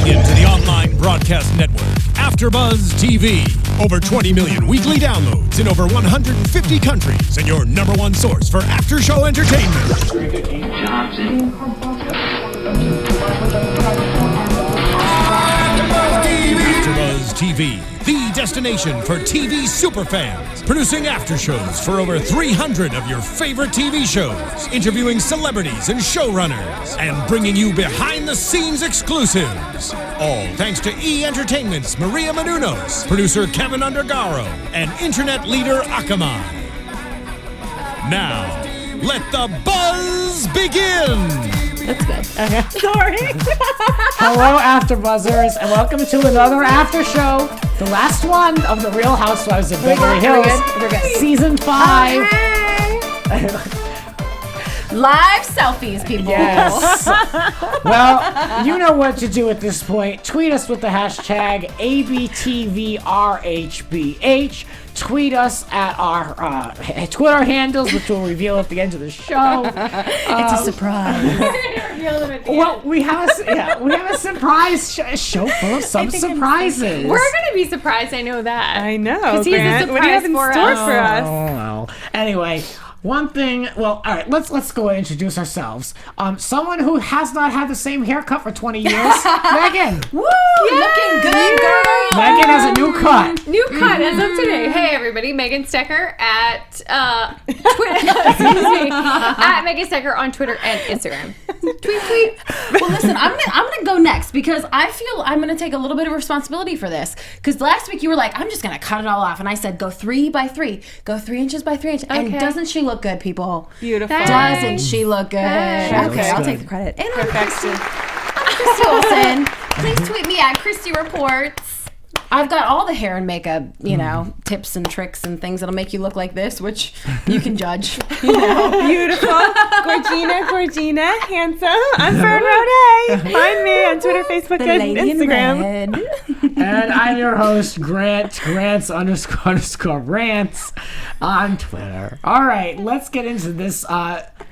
into the online broadcast network, AFTERBUZZ TV. Over 20 million weekly downloads in over 150 countries, and your number one source for after-show entertainment. AFTERBUZZ TV, the destination for TV superfans. Producing aftershows for over 300 of your favorite TV shows. Interviewing celebrities and showrunners. And bringing you behind-the-scenes exclusives. All thanks to E! Entertainment's Maria Menounos, producer Kevin Undergaro, and internet leader Akamai. Now, let the buzz begin! That's good. Okay. Sorry. Hello, AfterBuzzers, and welcome to another after show, the last one of the Real Housewives of Beverly Hills, Season 5. Live selfies, people. Yes. Well, you know what to do at this point. Tweet us with the hashtag ABTVRHBH. Tweet us at our Twitter handles, which we'll reveal at the end of the show. It's a surprise. Well, we have a surprise show full of some surprises. We're gonna be surprised. I know that. I know. Because he has a surprise what do you have in for store us? for us? Oh, well. Anyway, one thing. Well, all right. Let's go and introduce ourselves. Someone who has not had the same haircut for 20 years. Megan. Woo! Looking good, girl. Megan has a new cut. New cut as of today. Hey everybody, Megan Stecher at Twitter. At Megan Stecher on Twitter and Instagram. Tweet. Well, listen, I'm gonna go next because I feel I'm gonna take a little bit of responsibility for this. Because last week you were like, I'm just gonna cut it all off, and I said go 3 by 3, go 3 inches by 3 inches. And doesn't she look good, people? Beautiful. Doesn't she look good? Okay, I'll take the credit. And I'm Christy Olson. Please tweet me at Christy Reports. I've got all the hair and makeup, tips and tricks and things that'll make you look like this, which you can judge. Beautiful. Gorgina, handsome. I'm Fern Ronay. Find me on Twitter, Facebook, and Instagram. And I'm your host, Grant. Grant's _ rants on Twitter. All right, let's get into this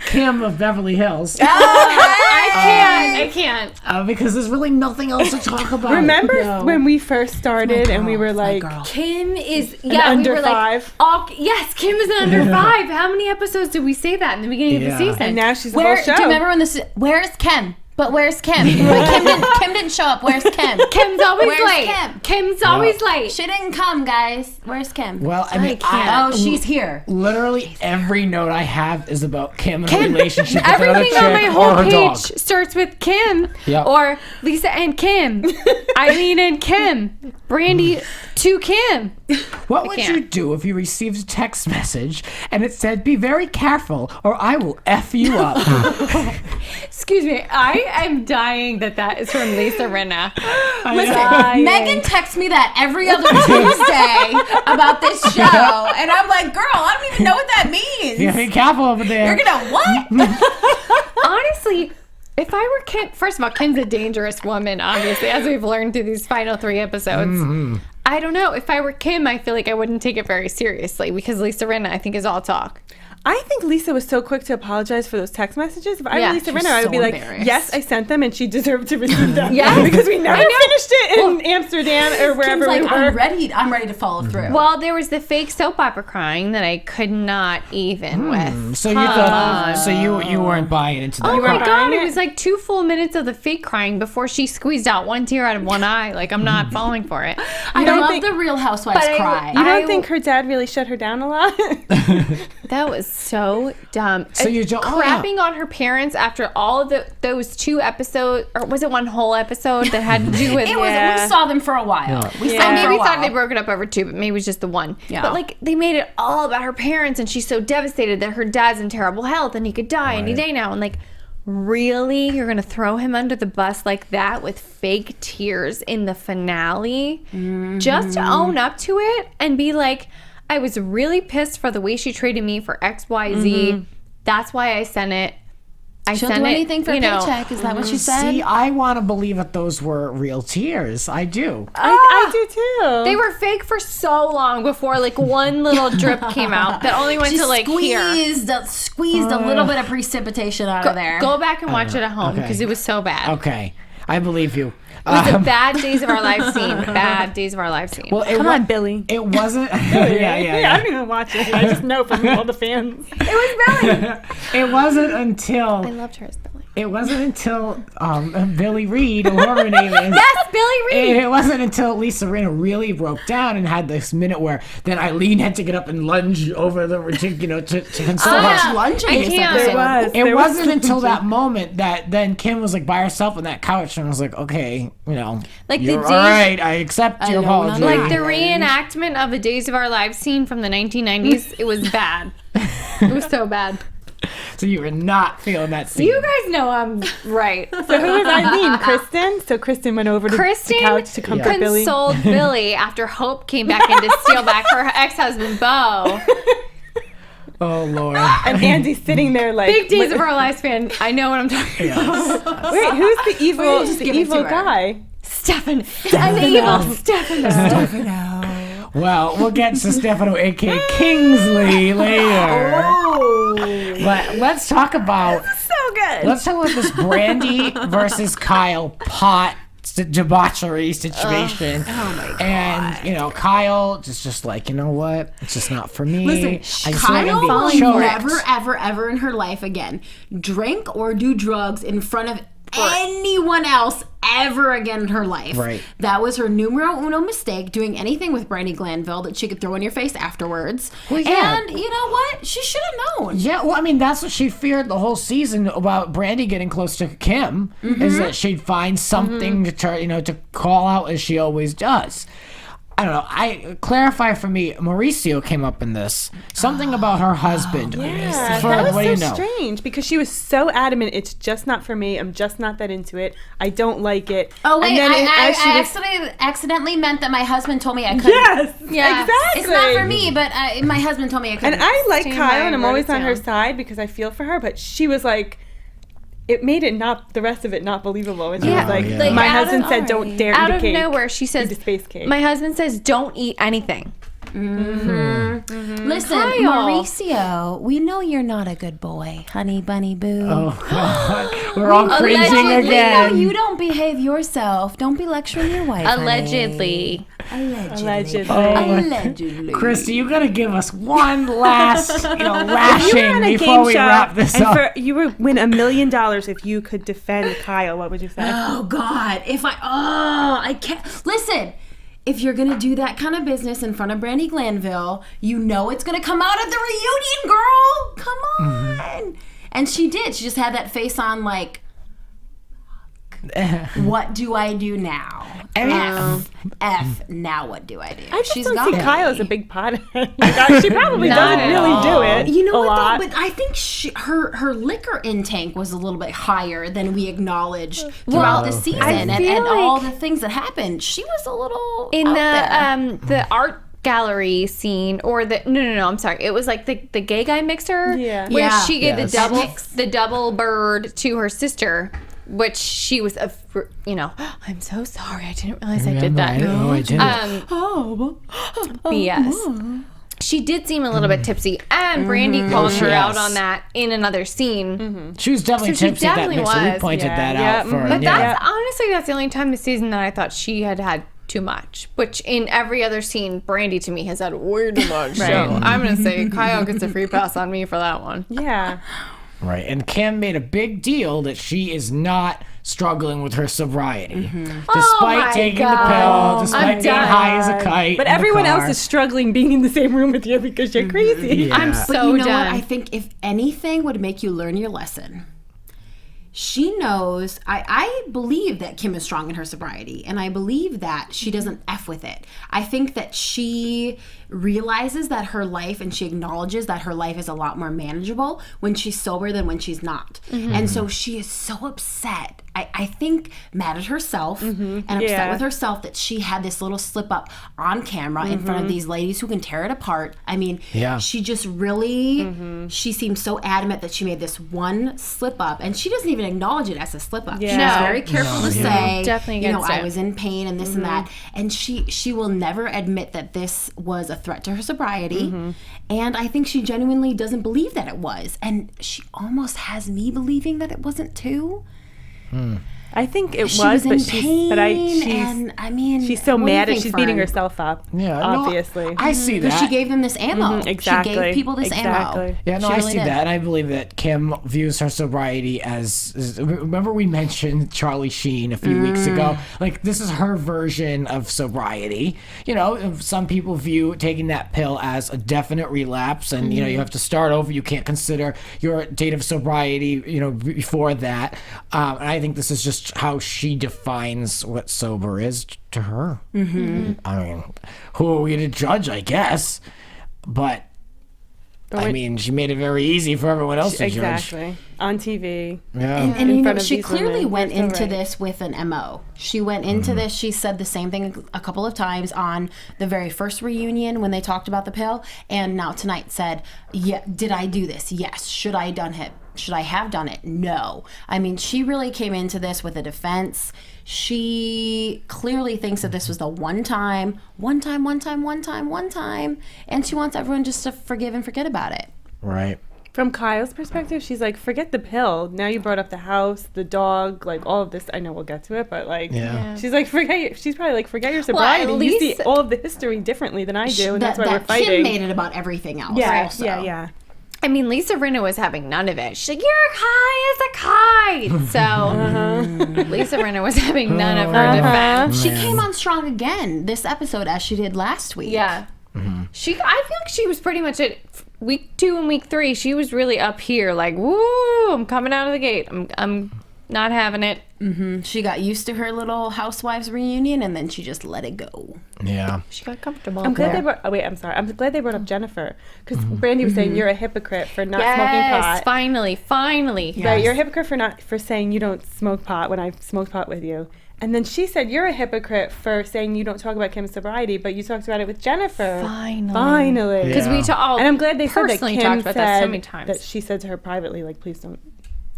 Kim of Beverly Hills. I can't. Because there's really nothing else to talk about. Remember when we first started and we were like, Kim is under we were 5? Like, yes, Kim is an under 5. How many episodes did we say that in the beginning of the season? And now she's the Where whole show. do you remember when where's Kim? But where's Kim? Kim didn't show up. Where's Kim? Kim's always Where's late. Kim? Kim's always late. She didn't come, guys. Where's Kim? Well, I mean, she's here. Literally every note I have is about Kim and her relationship with another Everything chick on my or whole her page dog. starts with Kim Yep. or Lisa and Kim, Eileen and Kim, Brandi to Kim. What would you do if you received a text message and it said, "Be very careful or I will F you up"? Excuse me, I am dying that is from Lisa Rinna. Listen, Megan texts me that every other Tuesday about this show, and I'm like, girl, I don't even know what that means. Yeah, be careful over there. You're gonna what? Honestly, if I were Kim, first of all, Kim's a dangerous woman, obviously, as we've learned through these final 3 episodes. Mm-hmm. I don't know. If I were Kim, I feel like I wouldn't take it very seriously because Lisa Rinna, I think, is all talk. I think Lisa was so quick to apologize for those text messages. If I were Lisa Rinna, I would be like, yes, I sent them and she deserved to receive them. Yes. Because we never finished it in Amsterdam or wherever Kim's we like, were. I'm ready to follow through. Well, there was the fake soap opera crying that I could not even with. So you thought, you weren't buying into that. Oh my God, it? it was like 2 full minutes of the fake crying before she squeezed out 1 tear out of 1 eye. Like, I'm not falling for it. I love the Real Housewives cry. You don't think her dad really shut her down a lot? That was so dumb. So you don't crapping on her parents after all of those 2 episodes, or was it 1 whole episode that had to do with? We saw them for a while. We thought they broke it up over 2, but maybe it was just the 1. Yeah. But like they made it all about her parents, and she's so devastated that her dad's in terrible health and he could die any day now. And like, really, you're gonna throw him under the bus like that with fake tears in the finale? Mm-hmm. Just own up to it and be like, I was really pissed for the way she treated me for XYZ. Mm-hmm. That's why I sent it. She'll do anything for a paycheck. Is that what she said? See, I want to believe that those were real tears. I do. I do too. They were fake for so long before like 1 little drip came out that only went to like here. Squeezed a little bit of precipitation out of there. Go back and watch it at home because it was so bad. Okay. I believe you. It was a bad Days of Our Lives scene. Bad Days of Our Lives scene. Well, Come on, Billy. It wasn't. Yeah, I don't even watch it. I just know from all the fans. It was Billy. It wasn't until. I loved her as Billy. It wasn't until Billy Reed, or whoever her name is. Yes, Billy Reed. It wasn't until Lisa Rinna really broke down and had this minute where then Eileen had to get up and lunge over the, to console her. Lunging I this can't. episode. It wasn't until that moment that then Kim was like by herself on that couch and was like, okay, Like you're the all days, right. I accept your Alone apology. on like the reenactment of a Days of Our Lives scene from the 1990s. It was bad. It was so bad. So you were not feeling that scene. You guys know I'm right. So who was Eileen? Kristen? So Kristen went over to the couch to comfort Billy. Consoled Billy after Hope came back in to steal back her ex-husband, Beau. Oh, Lord. And Andy's sitting there like... Big Days of Our Lives fan. I know what I'm talking about. Wait, who's the evil to her. guy? Stefano. An evil Stefano. Well, we'll get to Stefano, a.k.a. Kingsley, later. But let's talk about... So good. Let's talk about this Brandi versus Kyle pot debauchery situation. Oh my God. And, Kyle just like, you know what? It's just not for me. Listen, I just Kyle want will to be choked. never in her life again drink or do drugs in front of anyone else ever again in her life. Right. That was her numero uno mistake, doing anything with Brandi Glanville that she could throw in your face afterwards. Well, yeah. And you know what? She should have known. Yeah, well, I mean, that's what she feared the whole season about Brandi getting close to Kim, is that she'd find something to try, to call out as she always does. I don't know. Clarify for me, Mauricio came up in this. Something about her husband. Yeah, For, that what do you was so know? strange because she was so adamant. It's just not for me. I'm just not that into it. I don't like it. Oh wait, And then I accidentally meant that my husband told me I couldn't. Yes, Yeah, exactly. It's not for me, but my husband told me I couldn't. And I like Stand Kyle, by and I'm wrote always it on her down. side because I feel for her. But she was like, it made it not the rest of it not believable. And she Yeah. was like, Like, my out husband of- said, don't dare Out eat a of cake. nowhere, she says, Eat a space cake. my husband says, don't eat anything. Listen, Kyle. Mauricio, we know you're not a good boy, honey bunny boo. Oh, God. We're all cringing Allegedly, again. no, you don't behave yourself. Don't be lecturing your wife. Allegedly. Allegedly. Allegedly. Christy, you gotta give us one last, You were lashing on a before game we show, wrap this and up. you would win $1 million if you could defend Kyle. What would you say? Oh God! I can't. Listen, if you're gonna do that kind of business in front of Brandi Glanville, you know it's gonna come out at the reunion, girl. Come on. And she did. She just had that face on, like, what do I do now? F. Now what do I do? I just She's don't got see me. Kyle as a big pothead. She probably doesn't at really do it. You know a what lot. though? But I think her liquor intake was a little bit higher than we acknowledged throughout the season, and feel all like- the things that happened. She was a little In out there. the art gallery scene, or the no, I'm sorry, it was like the gay guy mixer, Yeah. where Yeah. she gave Yes. the double bird to her sister, which she was I'm so sorry, I didn't realize I did that. No, I didn't. BS. She did seem a little bit tipsy, and Brandi called her out on that in another scene. She was definitely So she tipsy at that definitely mixer. We was. pointed Yeah. that Yeah. out for Mhm. But yeah. that's the only time this season that I thought she had too much. Which in every other scene, Brandi to me has had way too much. So I'm gonna say Kyle gets a free pass on me for that one. Yeah. Right, and Kim made a big deal that she is not struggling with her sobriety, despite my taking God. the pill, despite I'm being done. high as a kite. But in the everyone car. else is struggling being in the same room with you because you're crazy. Yeah. I'm But so you know done. what? I think if anything would make you learn your lesson, she knows. I believe that Kim is strong in her sobriety, and I believe that she doesn't F with it. I think that she realizes that her life, and she acknowledges that her life is a lot more manageable when she's sober than when she's not. And so she is so upset. I think mad at herself and upset Yeah. with herself that she had this little slip up on camera in front of these ladies who can tear it apart. I mean, Yeah. she just really, she seemed so adamant that she made this one slip up, and she doesn't even acknowledge it as a slip up. Yeah. She's No. very careful to say, Definitely you know, against I it. was in pain and this and that, and she will never admit that this was a threat to her sobriety, and I think she genuinely doesn't believe that it was, and she almost has me believing that it wasn't too. I think it She was, was but in pain, she's and I mean, she's so what do you mad that think, she's beating Fern? herself up. Yeah, obviously. No, I see that. But she gave them this ammo. exactly. She gave people this ammo. Yeah, no, She I really see did. that, and I believe that Kim views her sobriety as. Remember, we mentioned Charlie Sheen a few weeks ago. Like, this is her version of sobriety. You know, some people view taking that pill as a definite relapse, and you know, you have to start over. You can't consider your date of sobriety, you know, before that. And I think this is just how she defines what sober is to her. I mean, who are we to judge? I guess, but I mean, she made it very easy for everyone else to judge. Exactly. On TV. Yeah. And you know, front of she these clearly women. went You're so into right. this with an MO. She went into this, she said the same thing a couple of times on the very first reunion when they talked about the pill, and now tonight said, yeah, did I do this? Yes. Should I have done it? Should I have done it? No. I mean, she really came into this with a defense. She clearly thinks that this was the one time, and she wants everyone just to forgive and forget about it. Right. From Kyle's perspective, she's like, forget the pill. Now you brought up the house, the dog, like all of this. I know we'll get to it, but like, she's like, she's probably like, forget your sobriety. at You see least- all of the history differently than I do, and that's why we're Kim fighting. made it about everything else. Yeah, also. yeah. I mean, Lisa Rinna was having none of it. She's like, you're high as a kite. So Lisa Rinna was having none of her defense. She came on strong again this episode as she did last week. Yeah. I feel like she was pretty much at week 2 and week 3. She was really up here, like, woo, I'm coming out of the gate. I'm not having it. She got used to her little Housewives reunion, and then she just let it go. Yeah. She got comfortable. I'm glad they brought. Oh wait, I'm sorry. I'm glad they brought up Jennifer because Brandi was saying you're a hypocrite for not smoking pot. finally. Right, you're a hypocrite for saying you don't smoke pot when I smoke pot with you. And then she said you're a hypocrite for saying you don't talk about Kim's sobriety, but you talked about it with Jennifer. Finally. Because we all And I'm glad they said that personally Kim talked about that so said many times. that she said to her privately, like, please don't.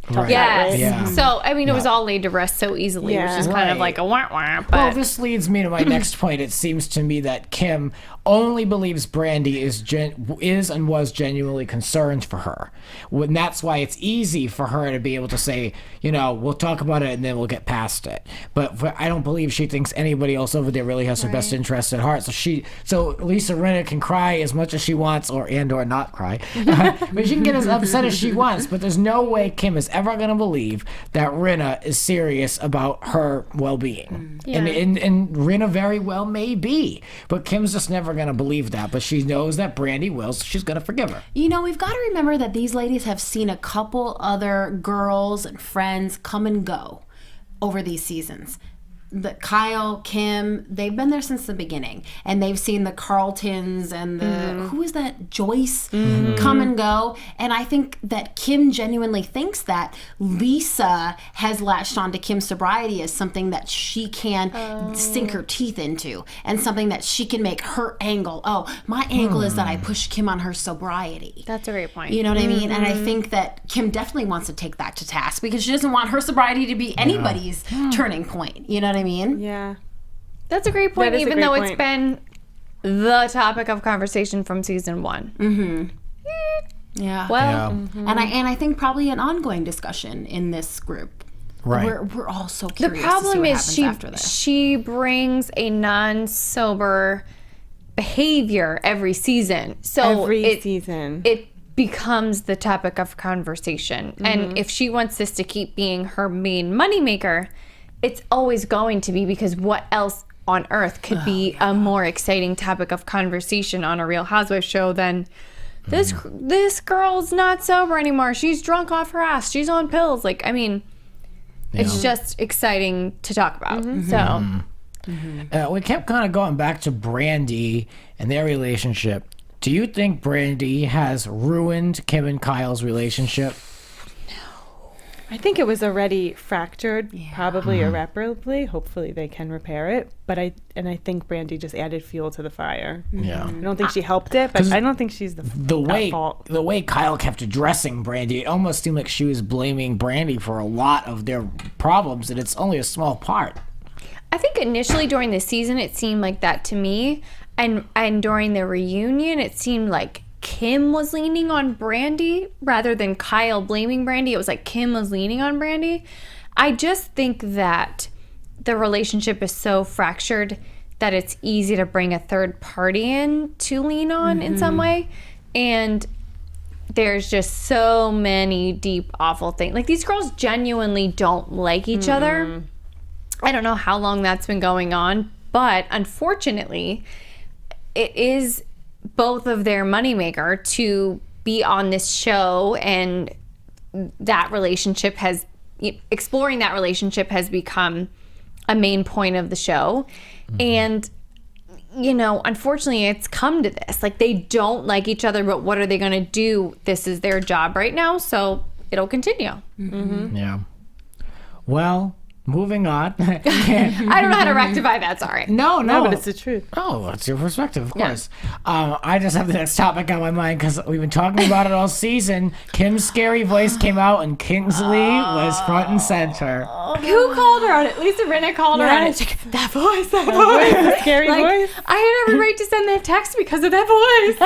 Right. Yes. Right? Yeah. So, I mean, it was all laid to rest so easily, Yeah. which is kind of Right. like a wah-wah. But Well, this leads me to my next point. It seems to me that Kim only believes Brandi is and was genuinely concerned for her. And that's why it's easy for her to be able to say, you know, we'll talk about it and then we'll get past it. But I don't believe she thinks anybody else over there really has her best interest at heart. So Lisa Rinna can cry as much as she wants or not cry. But she can get as upset as she wants. But there's no way Kim is ever going to believe that Rinna is serious about her well-being. Yeah. And Rinna very well may be. But Kim's just never going to believe that. But she knows that Brandi will, so she's going to forgive her. You know, we've got to remember that these ladies have seen a couple other girls and friends come and go over these seasons. Kyle, Kim, they've been there since the beginning, and they've seen the Carltons and the who is that, Joyce, come and go. And I think that Kim genuinely thinks that Lisa has latched onto Kim's sobriety as something that she can sink her teeth into, and something that she can make her angle. Oh, my angle is that I push Kim on her sobriety. that's a great point. You know what I mean? And I think that Kim definitely wants to take that to task because she doesn't want her sobriety to be anybody's turning point. You know what I mean? Yeah. That's a great point, That is a even great though point. it's been the topic of conversation from season 1. Yeah. Well, And I think probably an ongoing discussion in this group. Right. We're all so the curious problem to see what is happens after this. she brings a non-sober behavior every season. So Every season. it becomes the topic of conversation. And if she wants this to keep being her main moneymaker, it's always going to be, because what else on earth could be a more exciting topic of conversation on a Real Housewives show than this girl's not sober anymore. She's drunk off her ass. She's on pills. Like, I mean, it's just exciting to talk about. So We kept kind of going back to Brandi and their relationship. Do you think Brandi has ruined Kim and Kyle's relationship? I think it was already fractured, probably irreparably. Hopefully they can repair it. But I think Brandi just added fuel to the fire. Yeah. I don't think she helped it, but I don't think she's at fault. The way Kyle kept addressing Brandi, it almost seemed like she was blaming Brandi for a lot of their problems, and it's only a small part. I think initially during the season it seemed like that to me, and during the reunion it seemed like Kim was leaning on Brandi rather than Kyle blaming Brandi. It was like Kim was leaning on Brandi. I just think that the relationship is so fractured that it's easy to bring a third party in to lean on in some way. And there's just so many deep, awful things. Like, these girls genuinely don't like each other. I don't know how long that's been going on, but unfortunately, it is both of their moneymaker to be on this show, and that relationship has, exploring that relationship has become a main point of the show. And, you know, unfortunately, it's come to this. Like, they don't like each other, but what are they going to do? This is their job right now, so it'll continue. Yeah. Well, moving on. I don't know how to rectify that, sorry. No, but it's the truth. Oh, that's your perspective, of course. I just have the next topic on my mind because we've been talking about it all season. Kim's scary voice came out, and Kingsley was front and center. Who called her on it? Lisa Rinna called her on it. She's like, that voice. The scary voice. I had every right to send that text because of that voice.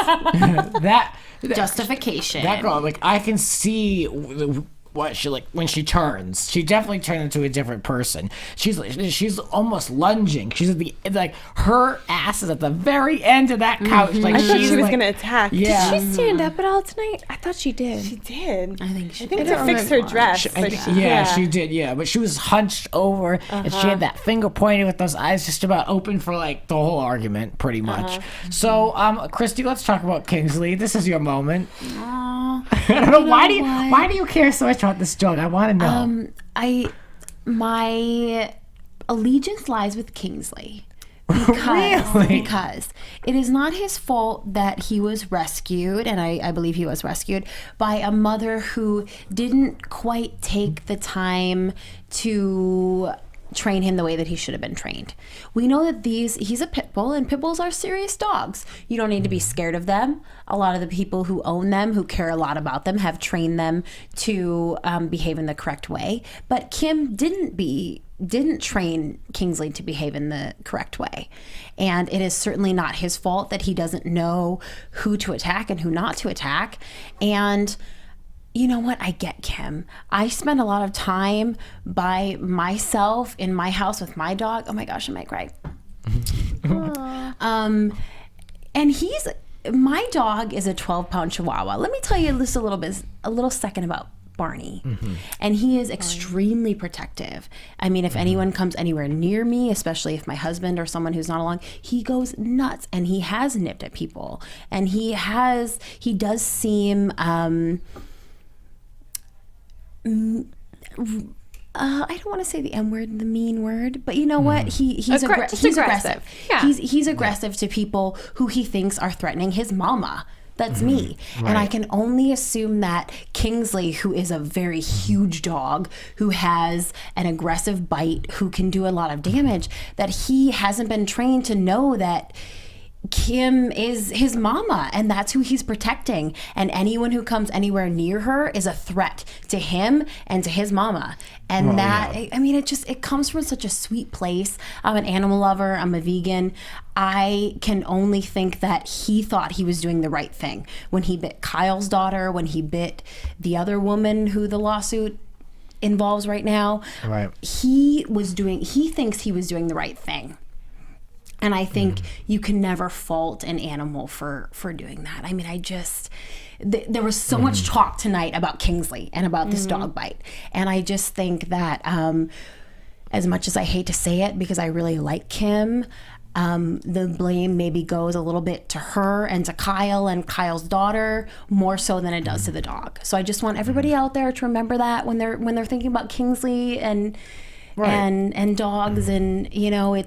That Justification. That girl, like, I can see what she, like, when she turns. She definitely turned into a different person. She's almost lunging. She's at the, like, her ass is at the very end of that couch. Like, I thought she's she was like, gonna attack. Yeah. Did she stand up at all tonight? I thought she did. She did. I think she I think did. to fix her dress. I think- she did, yeah. But she was hunched over, and she had that finger pointed with those eyes just about open for, like, the whole argument, pretty much. So, Christy, let's talk about Kingsley. This is your moment. I don't know, why do you care so much about this dog? I want to know. My allegiance lies with Kingsley. Because, Really? because it is not his fault that he was rescued, and I believe he was rescued, by a mother who didn't quite take the time to train him the way that he should have been trained. We know that he's a pit bull, and pit bulls are serious dogs. You don't need to be scared of them. A lot of the people who own them, who care a lot about them, have trained them to behave in the correct way. But Kim didn't train Kingsley to behave in the correct way. And it is certainly not his fault that he doesn't know who to attack and who not to attack. And you know what? I get Kim. I spend a lot of time by myself in my house with my dog. Oh my gosh, I might cry. And my dog is a 12-pound Chihuahua. Let me tell you just a little second about Barney. And he is extremely protective. I mean, if anyone comes anywhere near me, especially if my husband or someone who's not along, he goes nuts, and he has nipped at people. And he does seem, I don't want to say the M word, the mean word, but you know what? He's aggressive. Yeah. He's aggressive to people who he thinks are threatening his mama. That's me. Right. And I can only assume that Kingsley, who is a very huge dog, who has an aggressive bite, who can do a lot of damage, that he hasn't been trained to know that Kim is his mama, and that's who he's protecting. And anyone who comes anywhere near her is a threat to him and to his mama. And I mean, it comes from such a sweet place. I'm an animal lover. I'm a vegan. I can only think that he thought he was doing the right thing when he bit Kyle's daughter, when he bit the other woman who the lawsuit involves right now. Right. He thinks he was doing the right thing. And I think you can never fault an animal for doing that. I mean, there was so much talk tonight about Kingsley and about this dog bite. And I just think that as much as I hate to say it, because I really like Kim, the blame maybe goes a little bit to her and to Kyle and Kyle's daughter, more so than it does to the dog. So I just want everybody out there to remember that when they're thinking about Kingsley and dogs, and you know,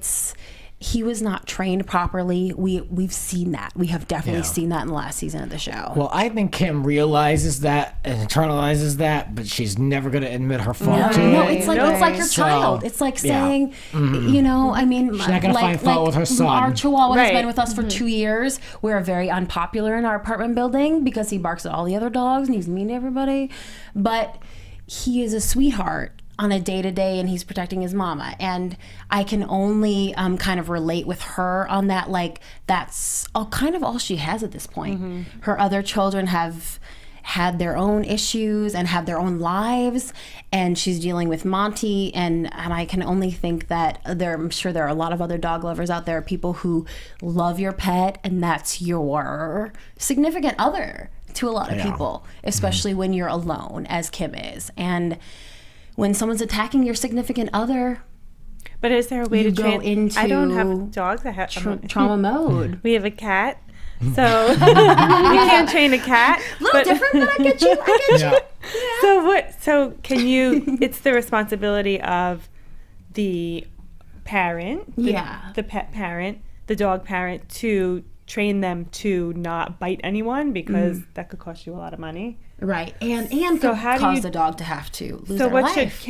he was not trained properly. We've seen that. We have definitely seen that in the last season of the show. Well, I think Kim realizes that and internalizes that, but she's never going to admit her fault to it. No, it's like your child. It's like saying, you know, I mean, she's not going to find fault with her son. Our Chihuahua has been with us for 2 years. We're very unpopular in our apartment building because he barks at all the other dogs and he's mean to everybody. But he is a sweetheart on a day-to-day, and he's protecting his mama, and I can only kind of relate with her on that. Like, that's kind of all she has at this point. Her other children have had their own issues and have their own lives, and she's dealing with Monty, and I can only think that I'm sure there are a lot of other dog lovers out there, people who love your pet, and that's your significant other to a lot of people, especially when you're alone, as Kim is. And when someone's attacking your significant other, but is there a way to go into I don't have dogs. I have trauma mode. We have a cat, so we can't train a cat. A little different, but I get you. Yeah. So can you? It's the responsibility of the parent, the pet parent, the dog parent, to train them to not bite anyone, because that could cost you a lot of money. Right, and so could cause the dog to have to lose their life.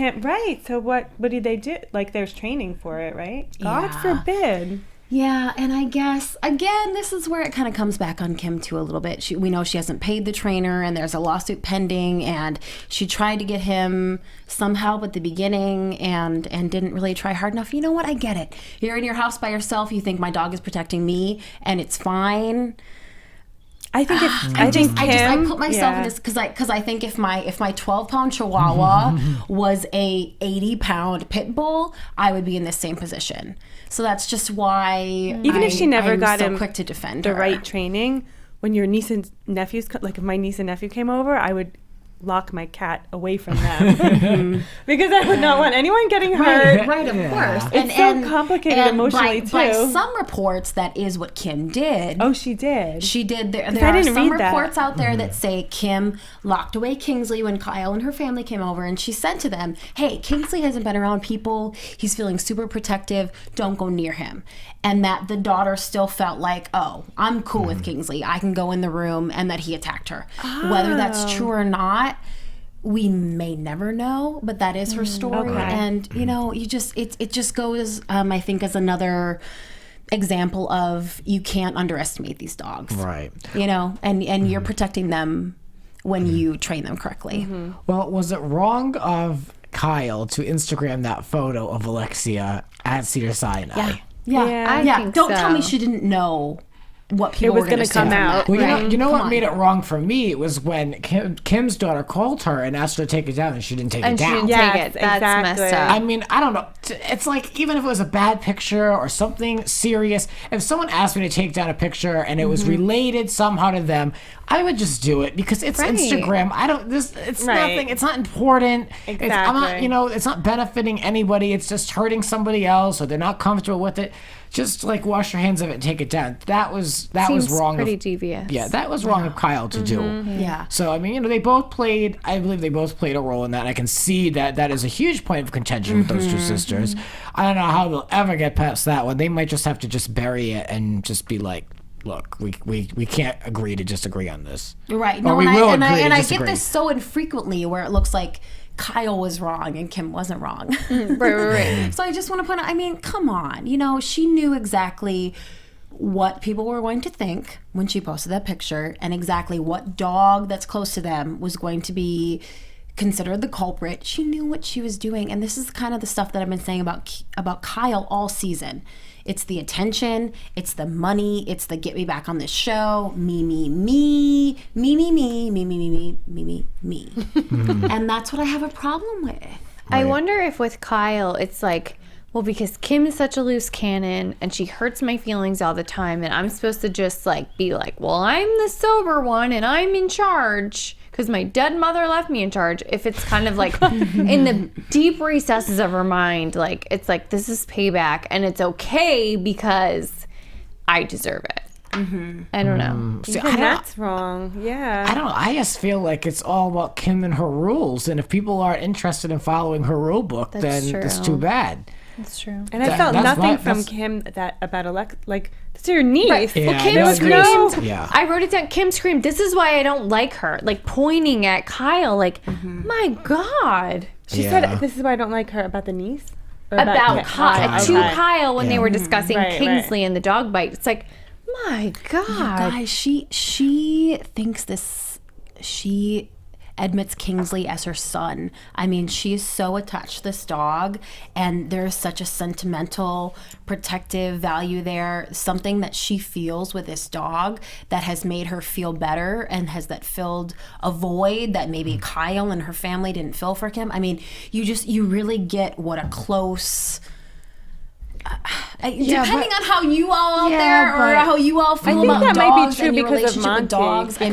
So what do they do? Like, there's training for it, right? God forbid. Yeah, and I guess, again, this is where it kind of comes back on Kim too a little bit. We know she hasn't paid the trainer, and there's a lawsuit pending, and she tried to get him some help at the beginning and didn't really try hard enough. You know what? I get it. You're in your house by yourself. You think my dog is protecting me, and it's fine. I think I put myself in this because I think if my 12-pound Chihuahua was a 80-pound pit bull, I would be in the same position. So that's just why even if she never got so him quick to defend the her. right training, when your niece and nephews, like if my niece and nephew came over, I would lock my cat away from them because I would not want anyone getting hurt. Right, of course. It's so complicated emotionally too. By some reports, that is what Kim did. Oh, she did. She did. There are some reports out there that say Kim locked away Kingsley when Kyle and her family came over, and she said to them, "Hey, Kingsley hasn't been around people. He's feeling super protective. Don't go near him." And that the daughter still felt like, "Oh, I'm cool with Kingsley. I can go in the room," and that he attacked her. Whether that's true or not, we may never know, but that is her story. Okay. And it just goes, I think, as another example of you can't underestimate these dogs, Right. And you're protecting them when you train them correctly. Well, was it wrong of Kyle to Instagram that photo of Alexia at Cedar Sinai? Yeah. I think Don't so. tell me she didn't know what people were going to come out. Well, you know what made it wrong for me? It was when Kim's daughter called her and asked her to take it down, and she didn't take it And she down. didn't take it. That's messed up. I mean, I don't know. It's like, even if it was a bad picture or something serious, if someone asked me to take down a picture and it was related somehow to them, I would just do it because it's Instagram. It's nothing. It's not important. Exactly. It's not benefiting anybody. It's just hurting somebody else, or they're not comfortable with it. Just like wash your hands of it and take it down. That was wrong. Pretty devious. Yeah, that was wrong of Kyle to do. Yeah. So I mean, they both played. I believe they both played a role in that. I can see that is a huge point of contention with those two sisters. I don't know how they'll ever get past that one. They might just have to just bury it and just be like, "Look, we can't agree to disagree on this." Right. Or No, we will agree to I get disagree. this so infrequently where it looks like Kyle was wrong and Kim wasn't wrong. Right. So I just want to point out, I mean, come on. She knew exactly what people were going to think when she posted that picture, and exactly what dog that's close to them was going to be considered the culprit. She knew what she was doing. And this is kind of the stuff that I've been saying about Kyle all season. It's the attention, it's the money, it's the get me back on this show, me, and that's what I have a problem with. I wonder if with Kyle, it's like, well, because Kim is such a loose cannon and she hurts my feelings all the time, and I'm supposed to just be like, well, I'm the sober one and I'm in charge because my dead mother left me in charge. If it's kind of like in the deep recesses of her mind, it's like, this is payback and it's okay because I deserve it. I don't know. See, That's wrong. Yeah. I don't know. I just feel like it's all about Kim and her rules, and if people aren't interested in following her rule book, then it's too bad. That's true. And I felt nothing from Kim about Alexa. That's your niece. Right. Yeah, Well, Kim no, screamed. Yeah. I wrote it down. Kim screamed, "This is why I don't like her." Pointing at Kyle. My God. She said, "This is why I don't like her," about the niece. Or About Kyle. to Kyle when they were discussing Right, Kingsley and the dog bite. It's like, my God. Guys, she thinks this. admits Kingsley as her son. I mean, she's so attached to this dog, and there's such a sentimental, protective value there, something that she feels with this dog that has made her feel better and has that filled a void that maybe Kyle and her family didn't fill for Kim. I mean, you really get what a close... depending on how you all out there or how you all feel about dogs, that might be true and your because of relationship with dogs. I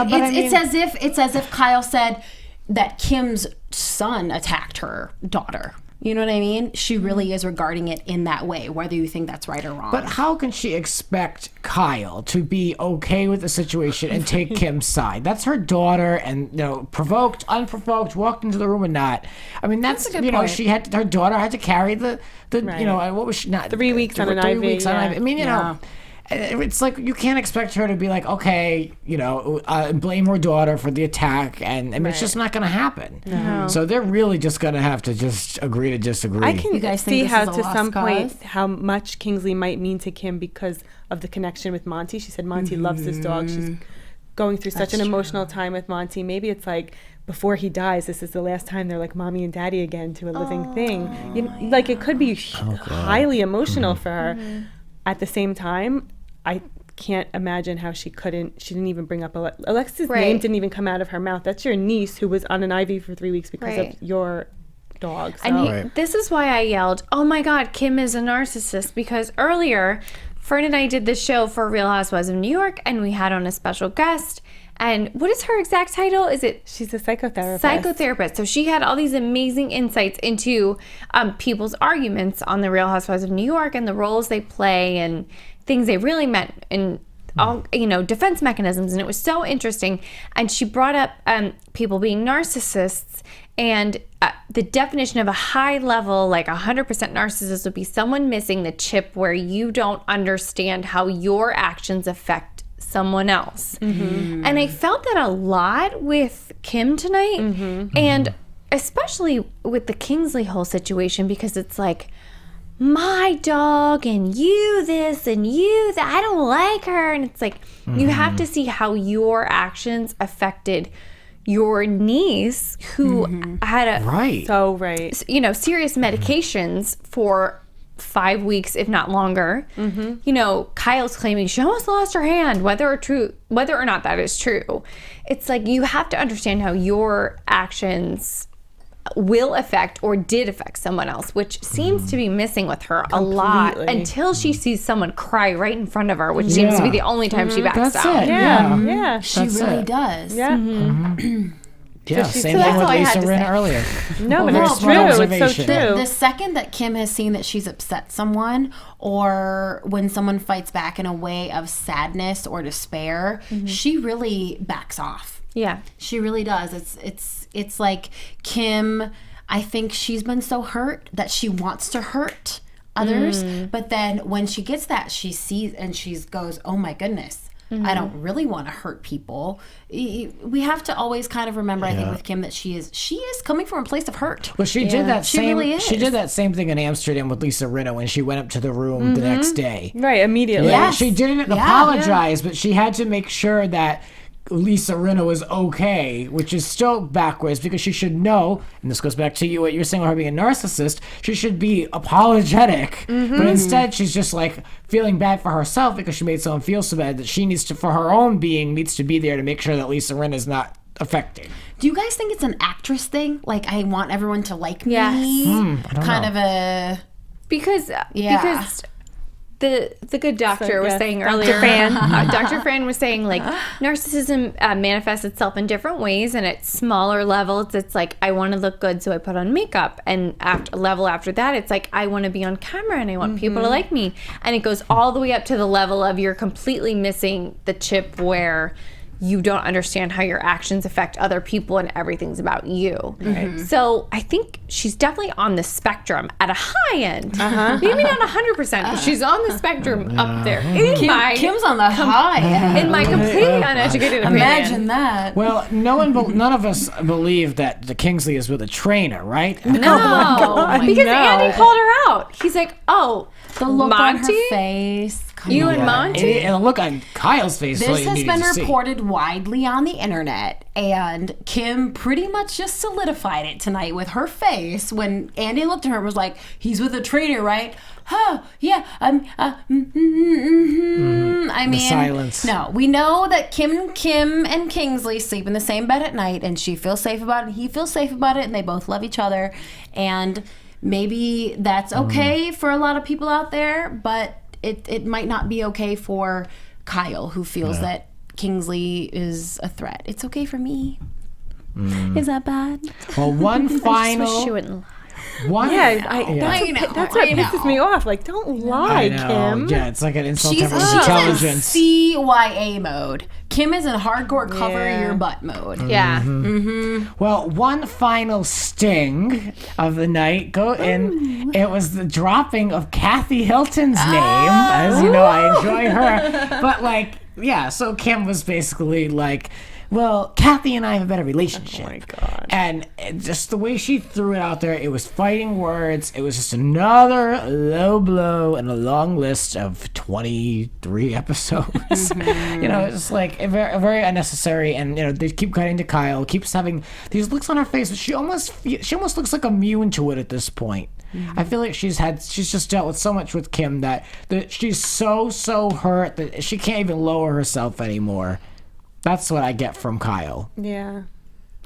mean, it's as if Kyle said that Kim's son attacked her daughter. You know what I mean? She really is regarding it in that way, whether you think that's right or wrong. But how can she expect Kyle to be okay with the situation and take Kim's side? That's her daughter, and provoked, unprovoked, walked into the room or not. I mean, that's a good point. she had her daughter had to carry the right. What was she not 3 weeks on an IV? 3 weeks on an IV. I mean, it's like you can't expect her to be like, okay, blame her daughter for the attack, and I mean, it's just not going to happen. No. So they're really just going to have to just agree to disagree. I can You guys see think how this is a to some lost point cause? how much Kingsley might mean to Kim because of the connection with Monty. She said Monty loves this dog. She's going through such an emotional time with Monty. Maybe it's like before he dies, this is the last time they're like mommy and daddy again to a living thing. Like it could be highly emotional for her. At the same time, I can't imagine how she didn't even bring up Alexis's name didn't even come out of her mouth. That's your niece who was on an IV for 3 weeks because of your dog. So. And this is why I yelled, oh my God, Kim is a narcissist, because earlier Fern and I did this show for Real Housewives of New York, and we had on a special guest. And what is her exact title? She's a psychotherapist. Psychotherapist. So she had all these amazing insights into people's arguments on the Real Housewives of New York and the roles they play and things they really meant and all defense mechanisms, and it was so interesting. And she brought up people being narcissists, and the definition of a high level, like 100% narcissist, would be someone missing the chip where you don't understand how your actions affect someone else. And I felt that a lot with Kim tonight, and especially with the Kingsley whole situation, because it's like, my dog and you this and you that, I don't like her. And it's like, you have to see how your actions affected your niece who had serious medications for 5 weeks, if not longer. Kyle's claiming she almost lost her hand, whether or not that is true. It's like, you have to understand how your actions will affect or did affect someone else, which seems to be missing with her a lot until she sees someone cry right in front of her, which seems to be the only time she backs out. Yeah. She really does. Yeah. Yeah, same thing with Lisa Rinna earlier. No, but it's true. It's so true. The second that Kim has seen that she's upset someone, or when someone fights back in a way of sadness or despair, she really backs off. Yeah, she really does. It's like Kim, I think she's been so hurt that she wants to hurt others, but then when she gets that, she sees and she goes, oh my goodness, I don't really want to hurt people. We have to always kind of remember, I think, with Kim, that she is coming from a place of hurt. Well, she did that same. Really is. She did that same thing in Amsterdam with Lisa Rinna when she went up to the room the next day. Right, immediately. Yeah, she didn't apologize, but she had to make sure that Lisa Rinna was okay, which is still backwards, because she should know, and this goes back to what you're saying about her being a narcissist, she should be apologetic, but instead she's just like feeling bad for herself because she made someone feel so bad that she needs to, for her own being, needs to be there to make sure that Lisa Rinna is not affected. Do you guys think it's an actress thing? Like, I want everyone to like me? I don't know. Of a... Because the good doctor was saying earlier, Dr. Fran was saying, like, narcissism manifests itself in different ways, and at smaller levels, it's like, I want to look good, so I put on makeup. And after that, it's like, I want to be on camera, and I want people to like me. And it goes all the way up to the level of you're completely missing the chip where you don't understand how your actions affect other people and everything's about you. So I think she's definitely on the spectrum at a high end. Maybe not 100%, but she's on the spectrum up there. Kim's on the high end. In my completely uneducated opinion. Imagine that. Well, none of us believe that the Kingsley is with a trainer, right? No, because Andy called her out. He's like, oh, the look Monty? on her face. You and Monty? And the look on Kyle's face. This has been reported widely on the internet, and Kim pretty much just solidified it tonight with her face when Andy looked at her and was like, "He's with a trainer, right?" Oh, yeah. I mean, silence. No, we know that Kim and Kingsley sleep in the same bed at night, and she feels safe about it, and he feels safe about it, and they both love each other, and maybe that's okay for a lot of people out there, but it might not be okay for Kyle, who feels that Kingsley is a threat. It's okay for me. Is that bad? Well, one final. Wish you wouldn't lie. That's what pisses me off. Like, don't lie, Kim. Yeah, it's like an insult to She's intelligence. in CYA mode. Kim is in hardcore cover your butt mode. Yeah. Well, one final sting of the night. It was the dropping of Kathy Hilton's name. As you know, I enjoy her. But so Kim was basically like, well, Kathy and I have a better relationship. Oh my God. And just the way she threw it out there, it was fighting words. It was just another low blow in a long list of 23 episodes. It's like very unnecessary. And, they keep cutting to Kyle, keeps having these looks on her face. But she almost looks like immune to it at this point. I feel like she's just dealt with so much with Kim that she's so hurt that she can't even lower herself anymore. That's what I get from Kyle. Yeah.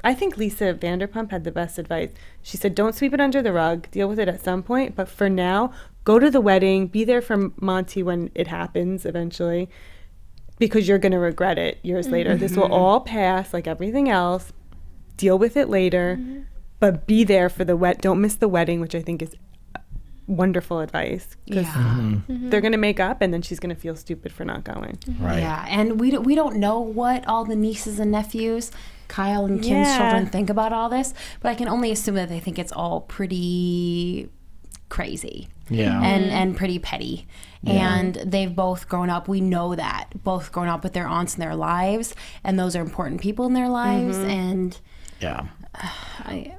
I think Lisa Vanderpump had the best advice. She said, don't sweep it under the rug. Deal with it at some point. But for now, go to the wedding. Be there for Monty when it happens eventually. Because you're going to regret it years later. This will all pass like everything else. Deal with it later. But be there for don't miss the wedding, which I think is wonderful advice, because they're gonna make up and then she's gonna feel stupid for not going. Right. Yeah, and we don't know what all the nieces and nephews, Kyle and Kim's children, think about all this, but I can only assume that they think it's all pretty crazy. Yeah. And pretty petty. And they've both grown up, we know that, both grown up with their aunts in their lives, and those are important people in their lives, and I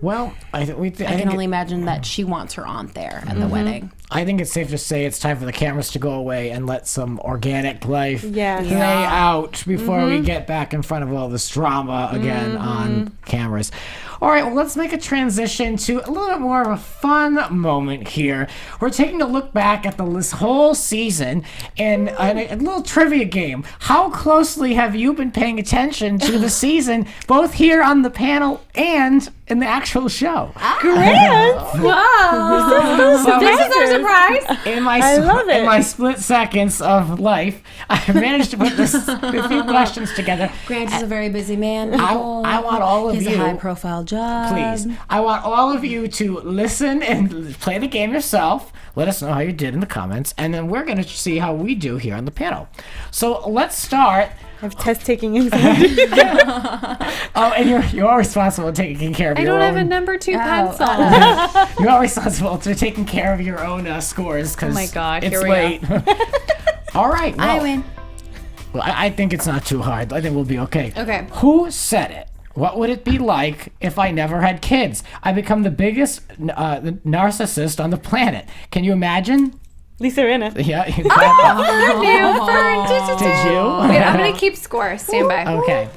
can only imagine that she wants her aunt there at the wedding. I think it's safe to say it's time for the cameras to go away and let some organic life play out before we get back in front of all this drama again on cameras. All right, well, let's make a transition to a little bit more of a fun moment here. We're taking a look back at this whole season and a little trivia game. How closely have you been paying attention to the season, both here on the panel and in the actual show? Grant! Wow. This is our surprise. In my split seconds of life, I managed to put a few questions together. Grant is a very busy man. I want all of He's you. a high-profile job. Please. I want all of you to listen and play the game yourself. Let us know how you did in the comments, and then we're going to see how we do here on the panel. So let's start. I have test-taking anxiety. And you're all responsible for taking care of your own. I don't have a number 2 pencil. You're all responsible for taking care of your own scores because my gosh, it's here we late. All right. Well, I win. Well, I think it's not too hard. I think we'll be okay. Okay. Who said it? What would it be like if I never had kids? I become the biggest narcissist on the planet. Can you imagine? Lisa Rinna. Yeah. Did Did you? Okay, I'm going to keep score. Stand by. Okay.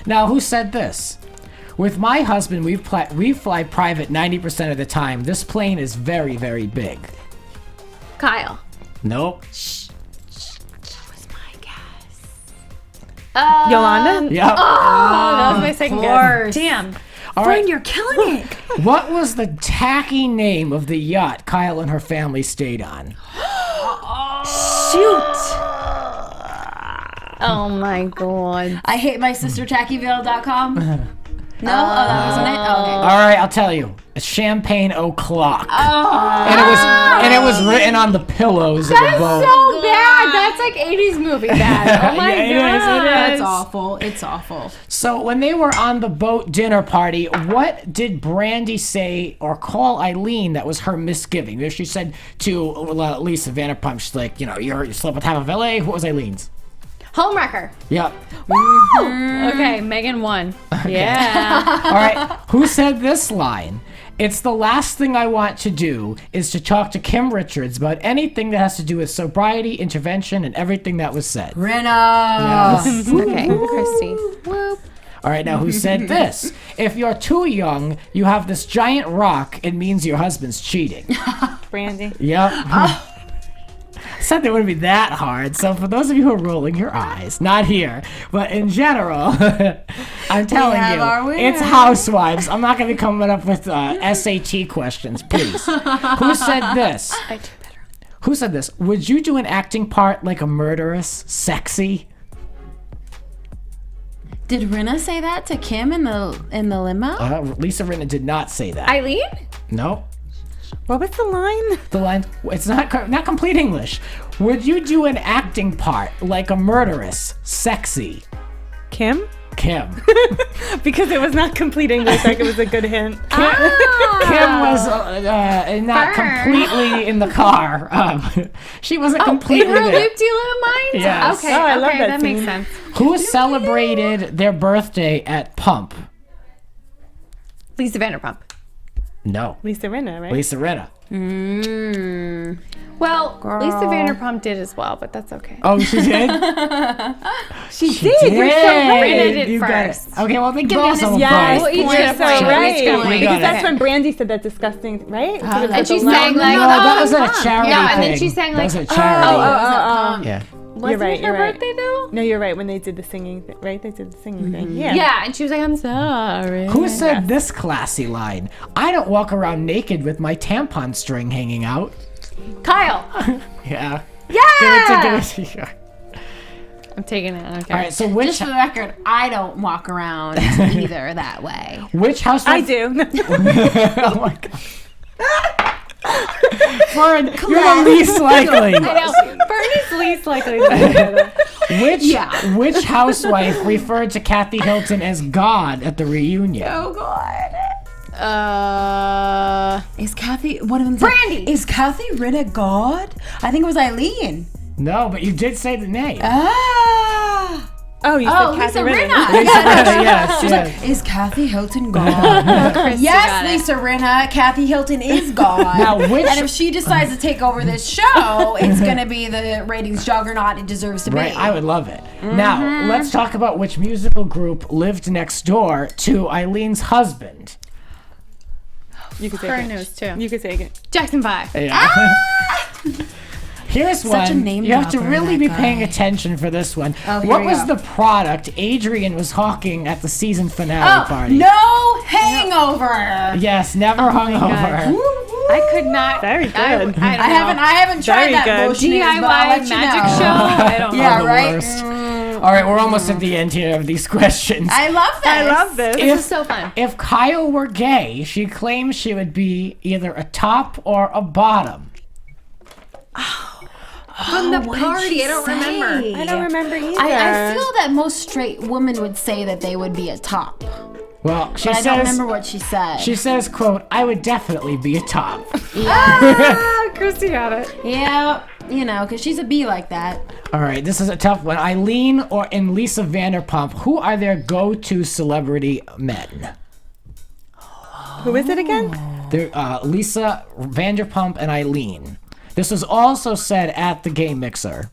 Now, who said this? With my husband, we fly private 90% of the time. This plane is very, very big. Kyle. Nope. Yolanda? Yep. That was my second guess. Damn. All right. You're killing it. What was the tacky name of the yacht Kyle and her family stayed on? Shoot. Oh my God. I hate my sister tackyville.com. No? That wasn't it? Oh, okay. All right, I'll tell you. It's Champagne O'Clock. And it was written on the pillows of the boat. So bad. That's like 80s movie bad. Oh my Yeah, God. That's awful. It's awful. So when they were on the boat dinner party, what did Brandi say or call Eileen that was her misgiving? If she said to Lisa Vanderpump, she's like, you slept with half of LA. What was Eileen's? Homewrecker. Yep. Okay, Megan won. Yeah. All right. Who said this line? It's the last thing I want to do is to talk to Kim Richards about anything that has to do with sobriety, intervention, and everything that was said. Rinna. Yes. Okay, Christy. Whoop. All right, now who said this? If you're too young, you have this giant rock, it means your husband's cheating. Brandi. Yep. Said it wouldn't be that hard. So for those of you who are rolling your eyes, not here, but in general, I'm telling you, it's Housewives. I'm not going to be coming up with SAT questions, please. Who said this? Who said this? Would you do an acting part like a murderess, sexy? Did Rinna say that to Kim in the limo? Lisa Rinna did not say that. Eileen? No. What was the line? The line, it's not complete English. Would you do an acting part like a murderess, sexy? Kim? Kim. Because it was not complete English, like it was a good hint. Kim was not completely in the car. She wasn't completely In her there. loop-de-loop mind? Yes. Okay, Oh, I love that that scene. makes sense. Who celebrated their birthday at Pump? Lisa Vanderpump. No. Lisa Rinna, right? Lisa Rinna. Well, Lisa Vanderpump did as well, but that's okay. Oh, she did? She did. You're so right. Rinna did You got it. first. Okay, well, thank you Give both me some this- Yes, points. We'll each you're get a so point. right. We Because got that's it. when Brandy said that disgusting, right? And she No, sang no, like, No, that was a charity No, thing. and then she sang That was like, a charity. Yeah. wasn't You're right, it her you're right. birthday though? No, you're right. When they did the singing, right? They did the singing thing. Yeah. Yeah, and she was like, I'm sorry. Who said this classy line? I don't walk around naked with my tampon string hanging out. Kyle. Yeah. Yeah. Give it to I'm taking it. Okay. All right, so which Just for the record, I don't walk around either that way. which I housewife? do. Oh my god. Fern, you're the least likely. I know. Bernie's least likely to do that. Which housewife referred to Kathy Hilton as God at the reunion? Oh God. Is Kathy? What am I? Brandi. Is Kathy Rinna God? I think it was Eileen. No, but you did say the name. Ah. Oh, you Oh, said Lisa Kathy Rinna. Rinna. Yes, She was yes. like, is Kathy Hilton God? got Yes, it. Lisa Rinna. Kathy Hilton is God. Now, which- And if she decides to take over this show, it's going to be the ratings juggernaut it deserves to Right, be. I would love it. Now, let's talk about which musical group lived next door to Eileen's husband. You could take Fern it. knows too. You could take it. Jackson 5. Yeah. Here's Such a one. name You have to dropper, really that be guy. paying attention for this one. Oh, here What we was go. the product Adrienne was hawking at the season finale party? No hangover. Yes, never hungover. I could not. Very good. I don't know. I haven't tried Very that good. motion, but I'll let DIY you magic know. show. I don't know. Yeah, the right. worst. All right, we're almost at the end here of these questions. I love that. I love this. This is so fun. If Kyle were gay, she claims she would be either a top or a bottom. From the party. I don't remember. I don't remember either. I feel that most straight women would say that they would be a top. Well, she But I don't says remember what she said. she says, "quote I would definitely be a top." Christy got it. Yeah, you know, because she's a bee like that. All right, this is a tough one. Eileen and Lisa Vanderpump, who are their go-to celebrity men? Who is it again? They're Lisa Vanderpump and Eileen. This was also said at the Game Mixer.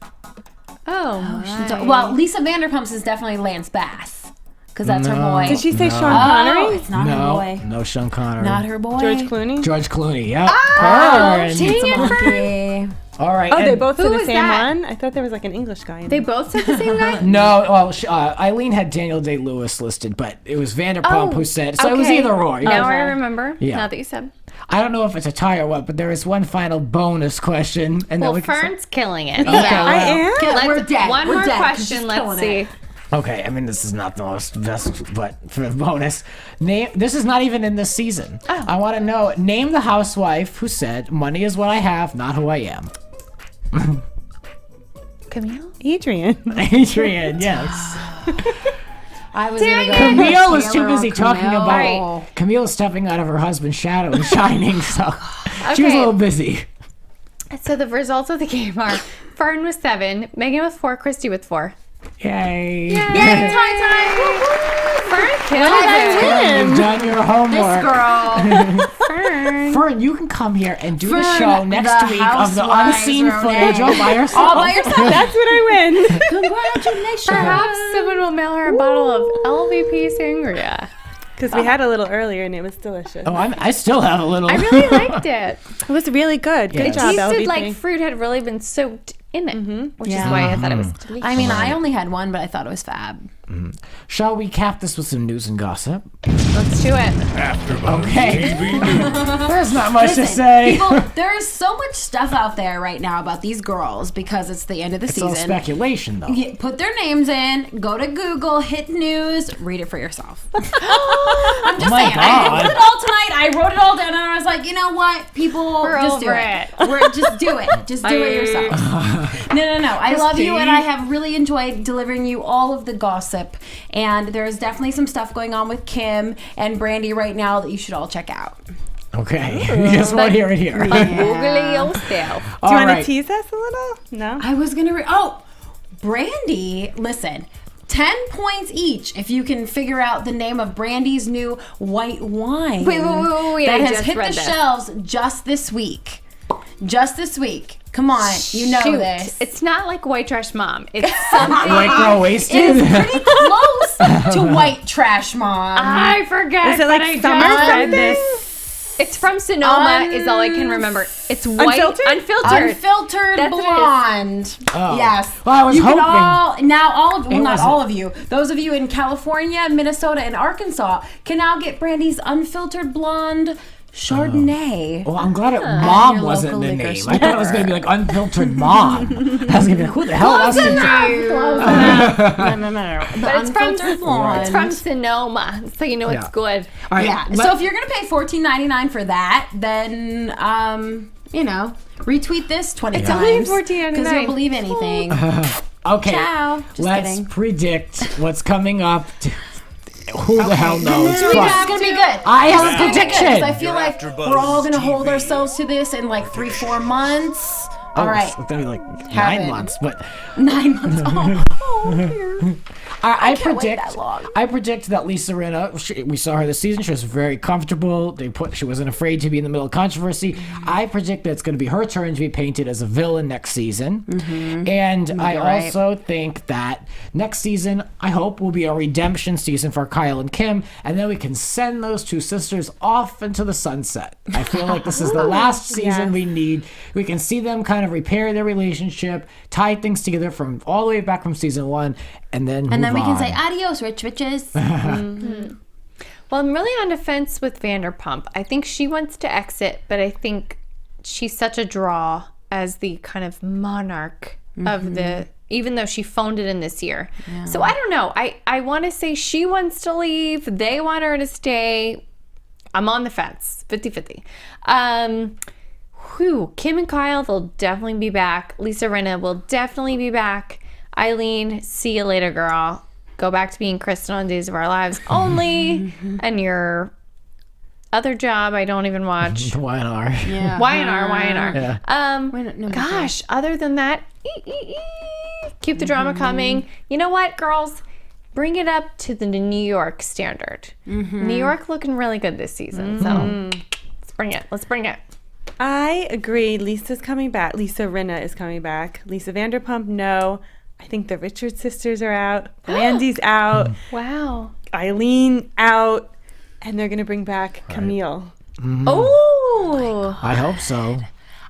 Well, Lisa Vanderpump's is definitely Lance Bass, because that's her boy. Did she say Sean Oh, Connery? it's not her No, boy. no Sean Connery. Not her boy. George Clooney? George Clooney. Yep. Oh, Burn. dang it, Monkey. All right. Oh, they and- both said the is same that? one? I thought there was like an English guy in They it. both said the same guy? No, well, Eileen had Daniel Day-Lewis listed, but it was Vanderpump who said. So it was okay. either or. Now I Okay. remember. Yeah. Now that you said. I don't know if it's a tie or what, but there is one final bonus question, and then Well, we can. Fern's killing it. Okay, I am? We're dead. One We're more dead, 'cause question. she's Let's killing see. it. Okay, I mean this is not the most best, but for the bonus, name. This is not even in this season. I want to know. Name the housewife who said, "Money is what I have, not who I am." Camille? Adrienne. Adrienne, yes. I was gonna go Camille was too Taylor or busy talking Camille. about Right. Camille stepping out of her husband's shadow and shining, so she was a Okay. little busy. So the results of the game are Fern with 7, Megan with 4, Christy with 4. Yay! Yay, tie time! You've done your homework. This girl. Fern, you can come here and do the Fern, show next week of the Housewives unseen Ronay. footage all by yourself. All by yourself. That's what I win. Congratulations. Perhaps someone will mail her a bottle of LVP sangria. Because we had a little earlier and it was delicious. Oh, I still have a little. I really liked it. It was really good. Good Yeah. It job, tasted LVP. like fruit had really been soaked in it, which is why I thought it was delicious. I mean, I only had one, but I thought it was fab. Shall we cap this with some news and gossip? Let's do it. AfterBuzz Okay. TV News. There's not much to Listen, say. people, there is so much stuff out there right now about these girls because it's the end of the It's all season. speculation, though. Put their names in, go to Google, hit news, read it for yourself. I'm just my saying. I God. wrote it all tonight. I wrote it all down and I was like, you know what? People, We're just over do it. Just do it. Just do it yourself. No. I love you and I have really enjoyed delivering you all of the gossip. And there's definitely some stuff going on with Kim and Brandi right now that you should all check out. Okay. You just won't hear it here. Googly yourself. Do you All want right. to tease us a little? No? I was going to Brandi, listen. 10 points each if you can figure out the name of Brandi's new white wine. Wait, that I has just hit read the this. shelves just this week. Just this week. Come on, you know Shoot. this. It's not like White Trash Mom. It's something. White girl wasted. It's pretty close to White Trash Mom. I forgot. Is it but like I summer just read something? this. It's from Sonoma. Is all I can remember. It's white, Unfiltered? Unfiltered That's what it is. blonde. Oh. Yes. Well, I was you hoping. Not wasn't. all of you. Those of you in California, Minnesota, and Arkansas can now get Brandi's unfiltered blonde Chardonnay. Well, I'm glad Mom your wasn't local the liquor name. I thought it was going to be like Unfiltered Mom. I was going to be like, who the hell else did you? No. But it's from Unfiltered blonde. It's from Sonoma, so you know it's Yeah. good. All right. Yeah. So if you're gonna pay $14.99 for that, then retweet this 20 It's times. only $14.99. Because you'll believe anything. Okay. Ciao. Just Let's kidding. predict what's coming up. Who the hell knows? This week's gonna be good. I have a It's gonna be good, 'cause prediction. I feel like we're all gonna hold ourselves to this in like 3-4 months. All right. It's going to be like Have 9 it. months, but 9 months. Oh, dear. I can't wait predict. that long. I predict that Lisa Rinna. We saw her this season. She was very comfortable. She wasn't afraid to be in the middle of controversy. I predict that it's going to be her turn to be painted as a villain next season. And I right. also think that next season, I hope, will be a redemption season for Kyle and Kim, and then we can send those two sisters off into the sunset. I feel like this is the last season we need. We can see them kind of repair their relationship, tie things together from all the way back from season 1, and then we can on. say adios, rich bitches. Well, I'm really on the fence with Vanderpump. I think she wants to exit, but I think she's such a draw as the kind of monarch of the, even though she phoned it in this year. So I don't know. I want to say she wants to leave. They want her to stay. I'm on the fence, 50-50. Kim and Kyle, they'll definitely be back. Lisa Rinna will definitely be back. Eileen, see you later, girl. Go back to being Kristen on Days of Our Lives only. And your other job, I don't even watch. Y&R. Yeah. YNR. Yeah. Gosh, other than that, keep the drama coming. You know what, girls? Bring it up to the New York standard. New York looking really good this season. So let's bring it. Let's bring it. I agree. Lisa's coming back. Lisa Rinna is coming back. Lisa Vanderpump, no. I think the Richards sisters are out. Brandi's out. Wow. Eileen out. And they're going to bring back Camille. Oh. I hope so.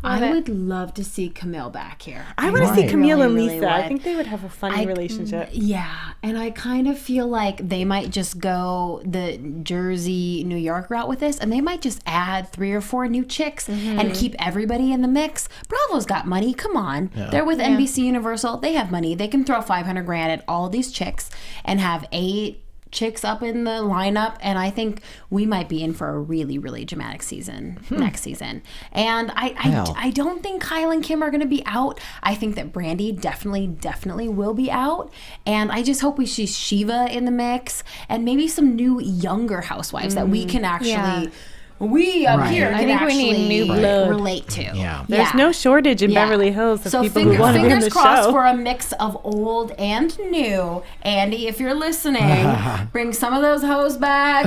I would love to see Camille back here. I want to see Right. Camille and really Lisa. I would. think they would have a funny relationship. Yeah, and I kind of feel like they might just go the Jersey, New York route with this, and they might just add 3 or 4 new chicks and keep everybody in the mix. Bravo's got money. Come on. They're with NBC Universal. They have money. They can throw $500,000 at all these chicks and have 8 chicks up in the lineup, and I think we might be in for a really, really dramatic season next season. And I don't think Kyle and Kim are going to be out. I think that Brandi definitely will be out, and I just hope we see Shiva in the mix and maybe some new younger housewives that we can actually we up here I can think we actually need new blood. relate to. Yeah. There's no shortage in Beverly Hills of so people who want to be in the fingers crossed show. for a mix of old and new. Andy, if you're listening, bring some of those hoes back.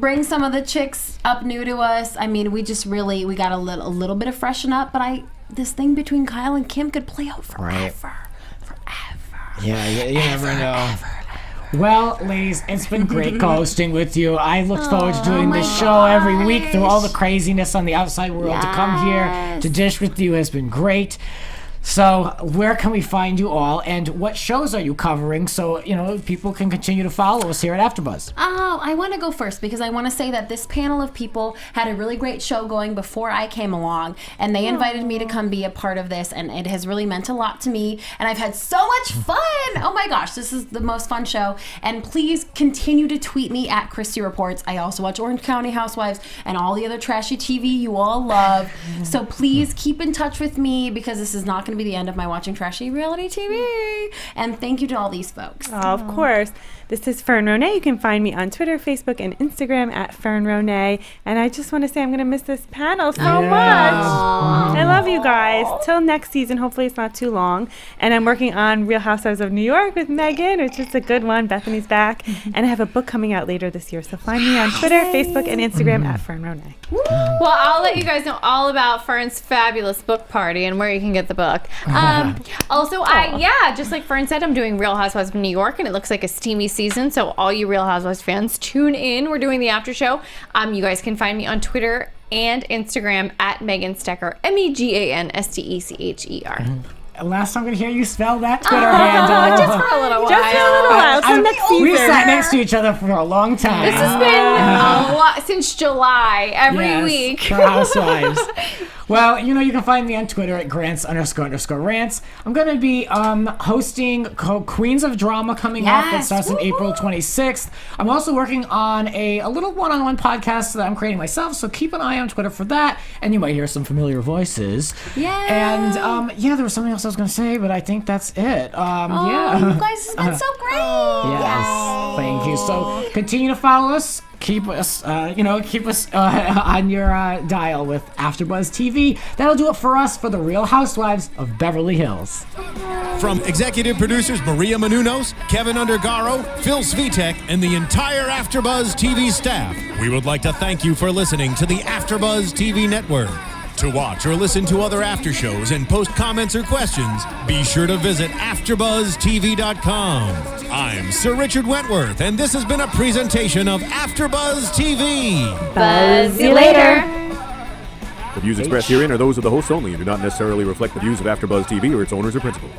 bring some of the chicks up new to us. I mean, we got a little bit of freshen up, but this thing between Kyle and Kim could play out forever. Yeah, you never know. Well, ladies, it's been great co-hosting with you. I look forward to doing this show every week through all the craziness on the outside world. To come here to dish with you has been great. So where can we find you all, and what shows are you covering so, people can continue to follow us here at AfterBuzz? Oh, I want to go first because I want to say that this panel of people had a really great show going before I came along, and they invited me to come be a part of this, and it has really meant a lot to me, and I've had so much fun. Oh my gosh, this is the most fun show, and please continue to tweet me at Christy Reports. I also watch Orange County Housewives and all the other trashy TV you all love, so please keep in touch with me because this is not going to be the end of my watching trashy reality TV. And thank you to all these folks. Oh, of course. This is Fern Ronay. You can find me on Twitter, Facebook, and Instagram at Fern Ronay. And I just want to say I'm going to miss this panel so much. I love you guys. Till next season. Hopefully it's not too long. And I'm working on Real Housewives of New York with Megan, which is a good one. Bethany's back. And I have a book coming out later this year. So find me on Twitter, Facebook, and Instagram at Fern Ronay. Well, I'll let you guys know all about Fern's fabulous book party and where you can get the book. Also, just like Fern said, I'm doing Real Housewives of New York, and it looks like a steamy season. So all you Real Housewives fans, tune in. We're doing the after show. You guys can find me on Twitter and Instagram at Megan Stecher, MEGANSTECHER. Last time I'm going to hear you spell that Twitter handle. Just for a little while. Just for a little while. So next season. We sat next to each other for a long time. This has been a lot since July, every week. For Housewives. Well, you can find me on Twitter at Grants__rants. I'm going to be hosting Queens of Drama coming up. That starts on April 26th. I'm also working on a little one-on-one podcast that I'm creating myself, so keep an eye on Twitter for that. And you might hear some familiar voices. And there was something else I was going to say, but I think that's it. You guys have been so great. Yes, thank you. So continue to follow us. Keep us on your dial with AfterBuzz TV. That'll do it for us for the Real Housewives of Beverly Hills. From executive producers Maria Menounos, Kevin Undergaro, Phil Svitek, and the entire AfterBuzz TV staff, we would like to thank you for listening to the AfterBuzz TV network. To watch or listen to other after shows and post comments or questions, be sure to visit AfterBuzzTV.com. I'm Sir Richard Wentworth, and this has been a presentation of AfterBuzz TV. Buzz you later. The views expressed herein are those of the hosts only and do not necessarily reflect the views of AfterBuzz TV or its owners or principals.